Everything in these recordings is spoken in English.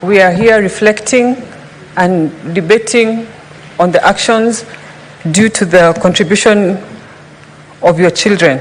We are here reflecting and debating on the actions due to the contribution of your children.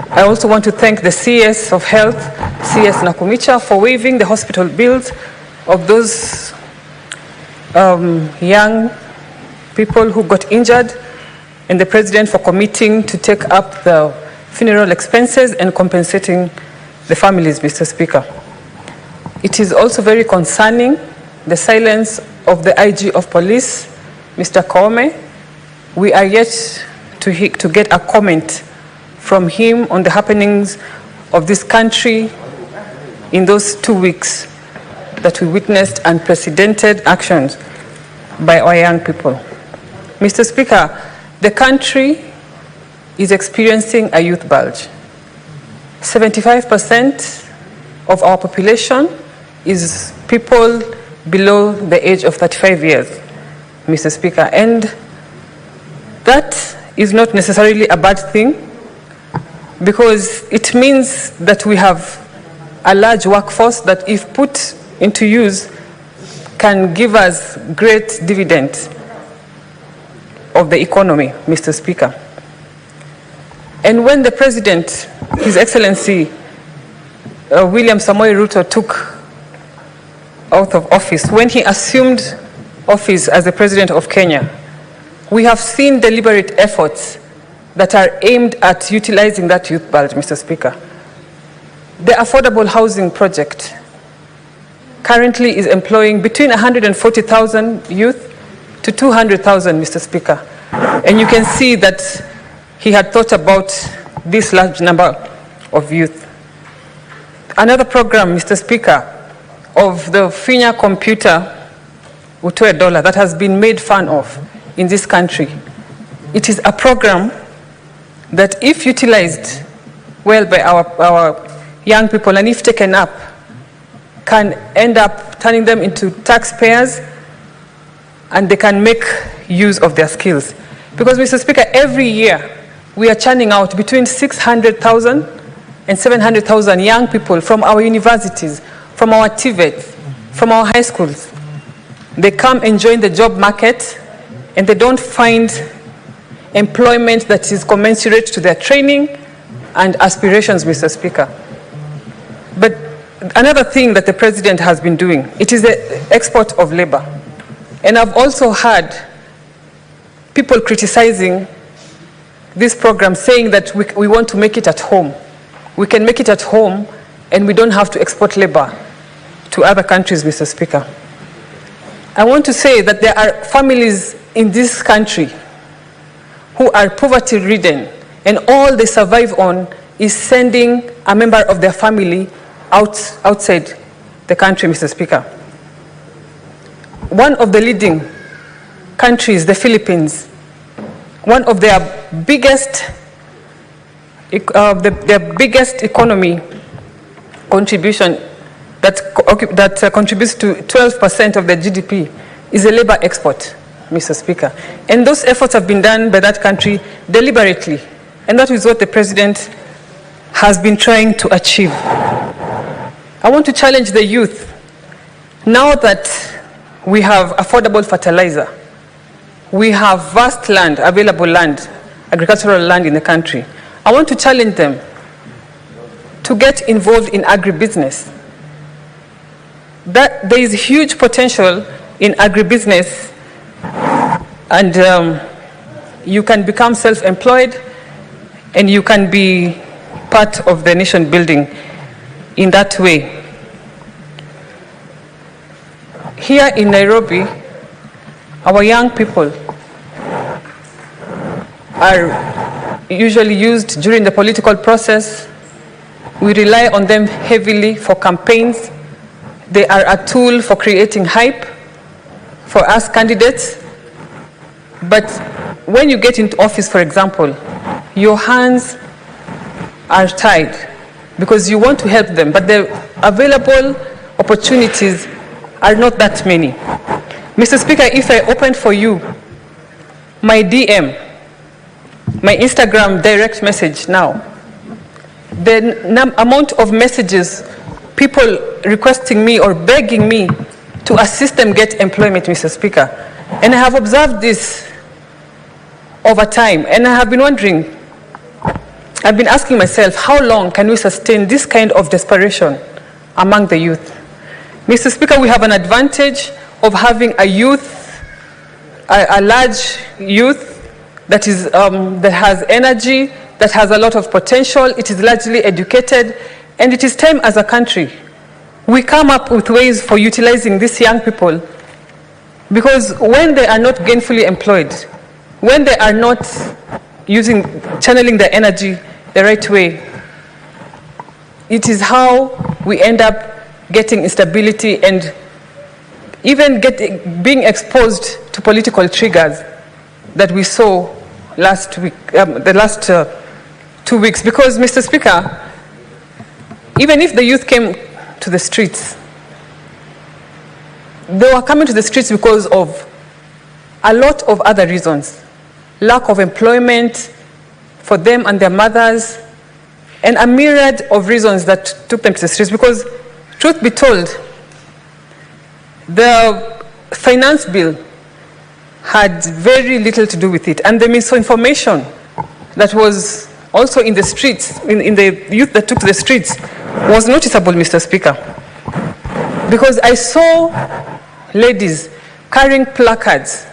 I also want to thank the CS of Health, CS Nakumicha, for waiving the hospital bills of those young people who got injured, and the President for committing to take up the funeral expenses and compensating the families, Mr. Speaker. It is also very concerning the silence of the IG of Police, Mr. Koome. We are yet to get a comment from him on the happenings of this country in those 2 weeks that we witnessed unprecedented actions by our young people. Mr. Speaker, the country is experiencing a youth bulge. 75% of our population is people below the age of 35 years, Mr. Speaker, and that is not necessarily a bad thing, because it means that we have a large workforce that, if put into use, can give us great dividends of the economy, Mr. Speaker. And when the President, His Excellency William Samoei Ruto, took out of office, when he assumed office as the President of Kenya, we have seen deliberate efforts that are aimed at utilizing that youth bulge, Mr. Speaker. The affordable housing project currently is employing between 140,000 youth to 200,000, Mr. Speaker. And you can see that he had thought about this large number of youth. Another program, Mr. Speaker, of the Finya computer utoe dollar that has been made fun of in this country. It is a program that, if utilized well by our young people and if taken up, can end up turning them into taxpayers, and they can make use of their skills. Because, Mr. Speaker, every year we are churning out between 600,000 and 700,000 young people from our universities, from our TVETs, from our high schools. They come and join the job market, and they don't find employment that is commensurate to their training and aspirations, Mr. Speaker. But another thing that the President has been doing, it is the export of labor. And I've also heard people criticizing this program, saying that we want to make it at home. We can make it at home, and we don't have to export labor to other countries, Mr. Speaker. I want to say that there are families in this country who are poverty-ridden, and all they survive on is sending a member of their family outside the country, Mr. Speaker. One of the leading countries, the Philippines, one of their biggest economy contribution that contributes to 12% of the GDP is a labor export, Mr. Speaker. And those efforts have been done by that country deliberately. And that is what the President has been trying to achieve. I want to challenge the youth. Now that we have affordable fertilizer, we have vast land, available land, agricultural land in the country, I want to challenge them to get involved in agribusiness. That there is huge potential in agribusiness, and you can become self-employed, and you can be part of the nation building in that way. Here in Nairobi, our young people are usually used during the political process. We rely on them heavily for campaigns. They are a tool for creating hype for us candidates. But when you get into office, for example, your hands are tied because you want to help them, but the available opportunities are not that many. Mr. Speaker, if I opened for you my DM, my Instagram direct message now, the amount of messages people requesting me or begging me to assist them get employment, Mr. Speaker. And I have observed this over time, and I have been wondering, I've been asking myself, how long can we sustain this kind of desperation among the youth? Mr. Speaker, we have an advantage of having a youth, a large youth that has energy, that has a lot of potential, it is largely educated, and it is time as a country we come up with ways for utilizing these young people, because when they are not gainfully employed, when they are not channeling their energy the right way, it is how we end up getting instability and even being exposed to political triggers that we saw last week, the last 2 weeks. Because, Mr. Speaker, even if the youth came to the streets, they were coming to the streets because of a lot of other reasons. Lack of employment for them and their mothers, and a myriad of reasons that took them to the streets. Because, truth be told, the finance bill had very little to do with it. And the misinformation that was also in the streets, in the youth that took to the streets, was noticeable, Mr. Speaker. Because I saw ladies carrying placards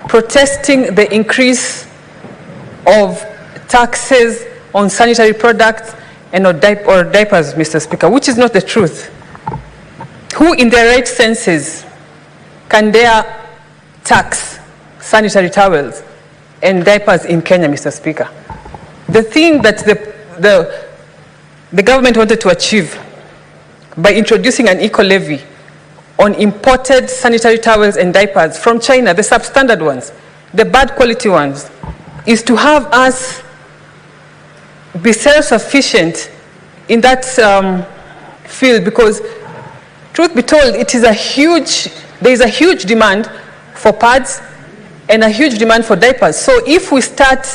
protesting the increase of taxes on sanitary products and or diapers, Mr. Speaker, which is not the truth. Who in their right senses can dare tax sanitary towels and diapers in Kenya, Mr. Speaker? The thing that the government wanted to achieve by introducing an eco-levy on imported sanitary towels and diapers from China, the substandard ones, the bad quality ones, is to have us be self-sufficient in that field, because, truth be told, there is a huge demand for pads and a huge demand for diapers. So if we start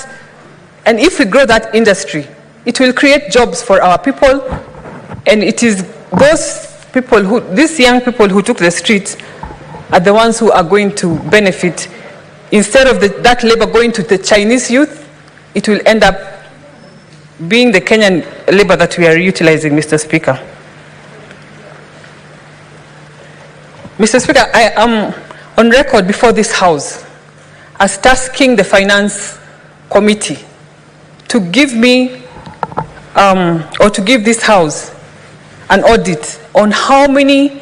and if we grow that industry, it will create jobs for our people, and it is these young people who took the streets are the ones who are going to benefit. Instead of that labor going to the Chinese youth, it will end up being the Kenyan labor that we are utilizing, Mr. Speaker. Mr. Speaker, I am on record before this House as tasking the Finance Committee to give me, or to give this House an audit on how many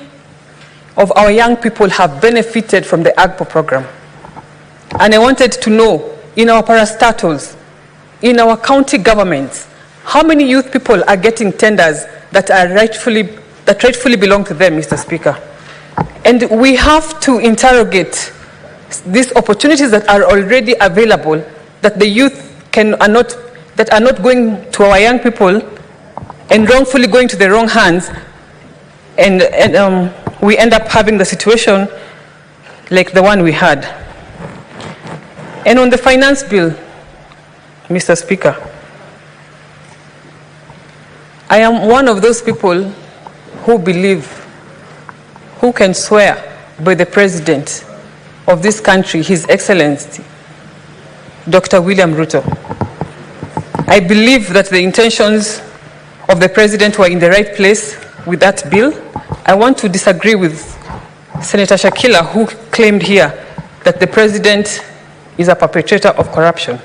of our young people have benefited from the AGPO program. And I wanted to know, in our parastatals, in our county governments, how many youth people are getting tenders that rightfully belong to them, Mr. Speaker. And we have to interrogate these opportunities that are already available, that the youth that are not going to our young people and wrongfully going to the wrong hands, and we end up having the situation like the one we had. And on the finance bill, Mr. Speaker, I am one of those people who can swear by the President of this country, His Excellency, Dr. William Ruto. I believe that the intentions of the President were in the right place with that bill. I want to disagree with Senator Shakila, who claimed here that the President is a perpetrator of corruption.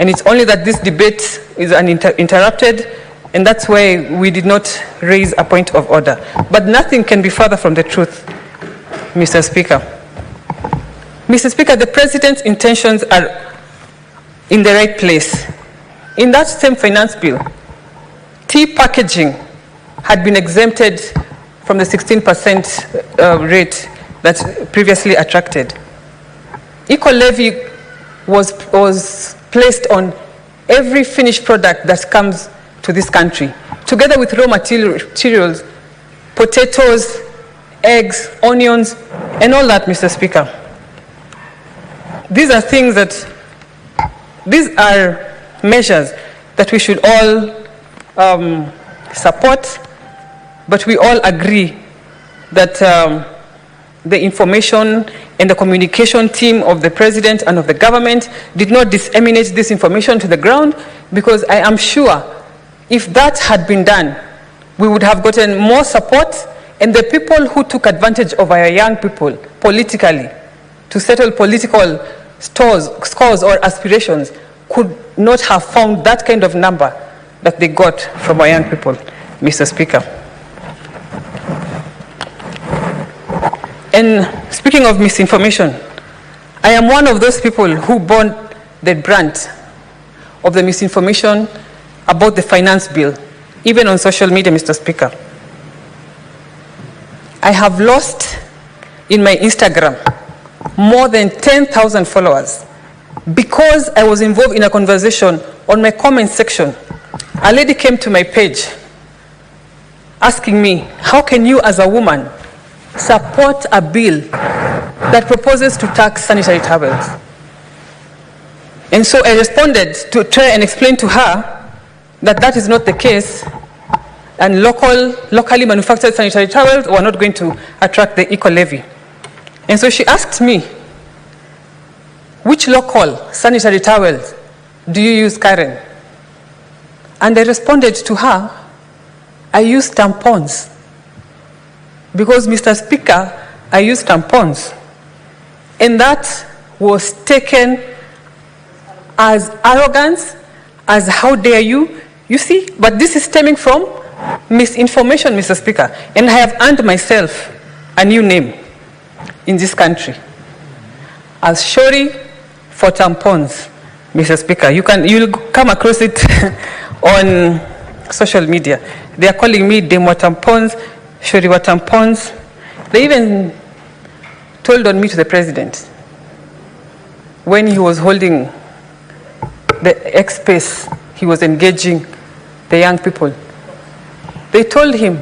And it's only that this debate is interrupted, and that's why we did not raise a point of order. But nothing can be further from the truth, Mr. Speaker. Mr. Speaker, the President's intentions are in the right place. In that same finance bill, tea packaging had been exempted from the 16% rate that previously attracted. Eco-levy was placed on every finished product that comes to this country, together with raw materials, potatoes, eggs, onions, and all that, Mr. Speaker. These are measures that we should all support, but we all agree that the information and the communication team of the president and of the government did not disseminate this information to the ground, because I am sure if that had been done, we would have gotten more support, and the people who took advantage of our young people politically to settle political scores or aspirations could not have found that kind of number that they got from our young people, Mr. Speaker. And speaking of misinformation, I am one of those people who bore the brunt of the misinformation about the finance bill, even on social media, Mr. Speaker. I have lost in my Instagram more than 10,000 followers because I was involved in a conversation on my comment section. A lady came to my page asking me, how can you as a woman support a bill that proposes to tax sanitary towels? And so I responded to try and explain to her that that is not the case, and locally manufactured sanitary towels were not going to attract the eco-levy. And so she asked me, which local sanitary towels do you use, Karen? And I responded to her, I use tampons. Because, Mr. Speaker, I use tampons. And that was taken as arrogance, as how dare you. You see, but this is stemming from misinformation, Mr. Speaker. And I have earned myself a new name in this country as Shori for tampons, Mr. Speaker. You'll come across it on social media. They are calling me Demo Tampons, Shori wa tampons. They even told on me to the president when he was holding the X-Space, he was engaging the young people. They told him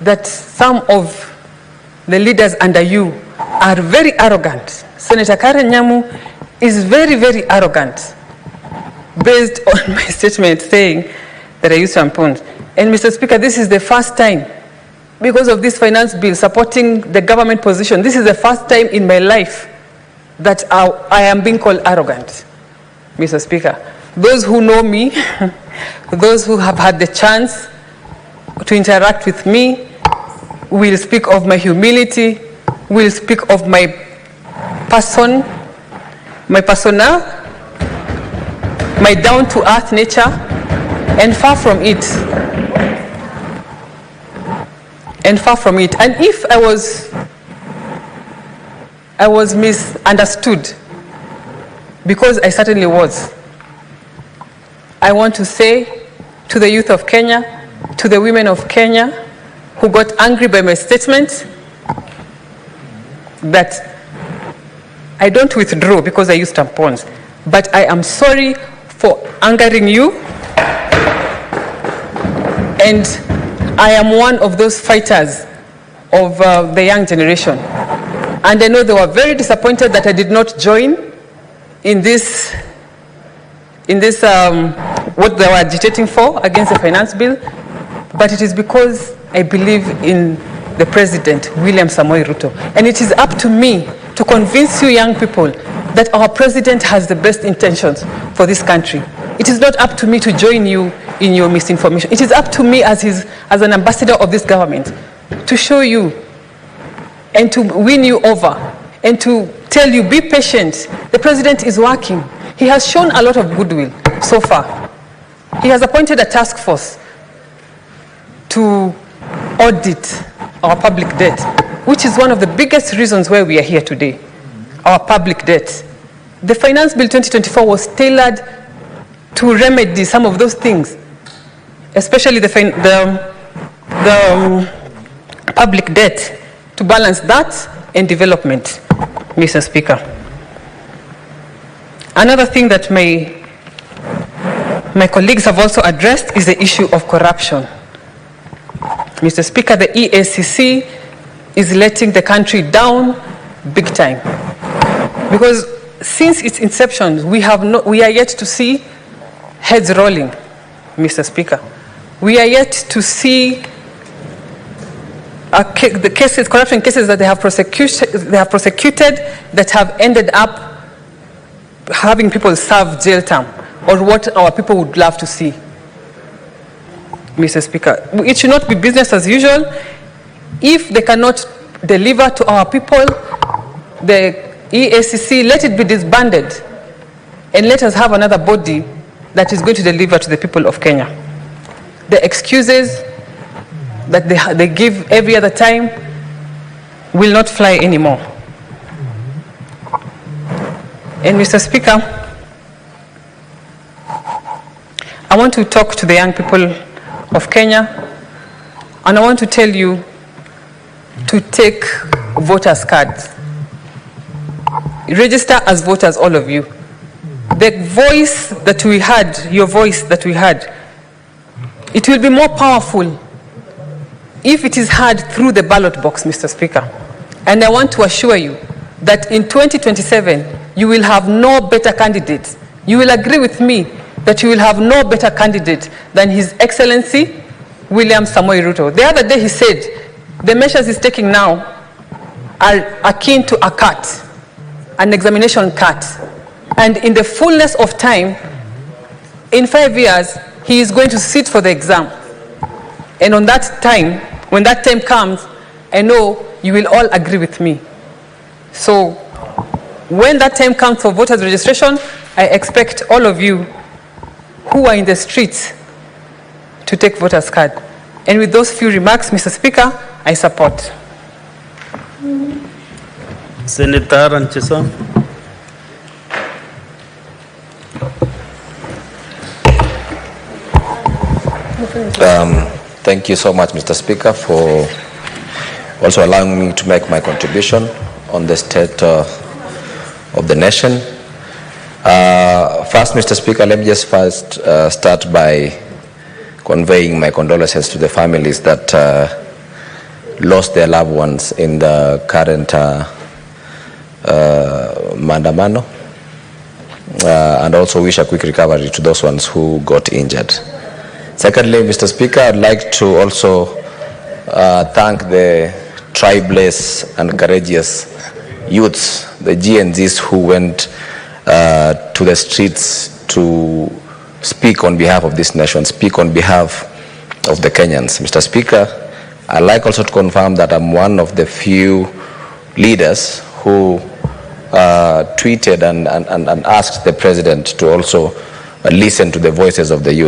that some of the leaders under you are very arrogant. Senator Karen Nyamu is very, very arrogant, based on my statement saying that I use tampons. And Mr. Speaker, this is the first time, because of this finance bill supporting the government position, this is the first time in my life that I am being called arrogant, Mr. Speaker. Those who know me, those who have had the chance to interact with me, will speak of my humility, will speak of my person, my persona, my down-to-earth nature, and far from it. And far from it. And if I was misunderstood, because I certainly was, I want to say to the youth of Kenya, to the women of Kenya who got angry by my statement, that I don't withdraw because I use tampons, but I am sorry for angering you, and I am one of those fighters of the young generation. And I know they were very disappointed that I did not join in this what they were agitating for against the finance bill, but it is because I believe in the President, William Samoei Ruto. And it is up to me to convince you young people that our President has the best intentions for this country. It is not up to me to join you in your misinformation. It is up to me as an ambassador of this government to show you and to win you over and to tell you, be patient. The President is working. He has shown a lot of goodwill so far. He has appointed a task force to audit our public debt, which is one of the biggest reasons why we are here today, our public debt. The Finance Bill 2024 was tailored to remedy some of those things, especially the public debt, to balance that and development, Mr. Speaker. Another thing that my colleagues have also addressed is the issue of corruption. Mr. Speaker, the EACC is letting the country down big time, because since its inception, we are yet to see heads rolling, Mr. Speaker. We are yet to see the cases, corruption cases that they have prosecuted that have ended up having people serve jail term, or what our people would love to see. Mr. Speaker, it should not be business as usual. If they cannot deliver to our people, the EACC, let it be disbanded, and let us have another body that is going to deliver to the people of Kenya. The excuses that they give every other time will not fly anymore. And Mr. Speaker, I want to talk to the young people of Kenya, and I want to tell you to take voters' cards. Register as voters, all of you. The voice that we had, your voice that we had, it will be more powerful if it is heard through the ballot box, Mr. Speaker. And I want to assure you that in 2027, you will have no better candidate. You will agree with me that you will have no better candidate than His Excellency William Samoei Ruto. The other day he said, the measures he's taking now are akin to a cut, an examination cut. And in the fullness of time, in 5 years, he is going to sit for the exam. And on that time, when that time comes, I know you will all agree with me. So when that time comes for voters registration, I expect all of you who are in the streets to take voters' card. And with those few remarks, Mr. Speaker, I support. Senator Anchisa. Thank you so much, Mr. Speaker, for also allowing me to make my contribution on the state of the nation. First, Mr. Speaker, let me just first start by conveying my condolences to the families that lost their loved ones in the current maandamano, and also wish a quick recovery to those ones who got injured. Secondly, Mr. Speaker, I'd like to also thank the tribeless and courageous youths, the GNZs who went to the streets to speak on behalf of this nation, speak on behalf of the Kenyans. Mr. Speaker, I'd like also to confirm that I'm one of the few leaders who tweeted and asked the president to also listen to the voices of the youth.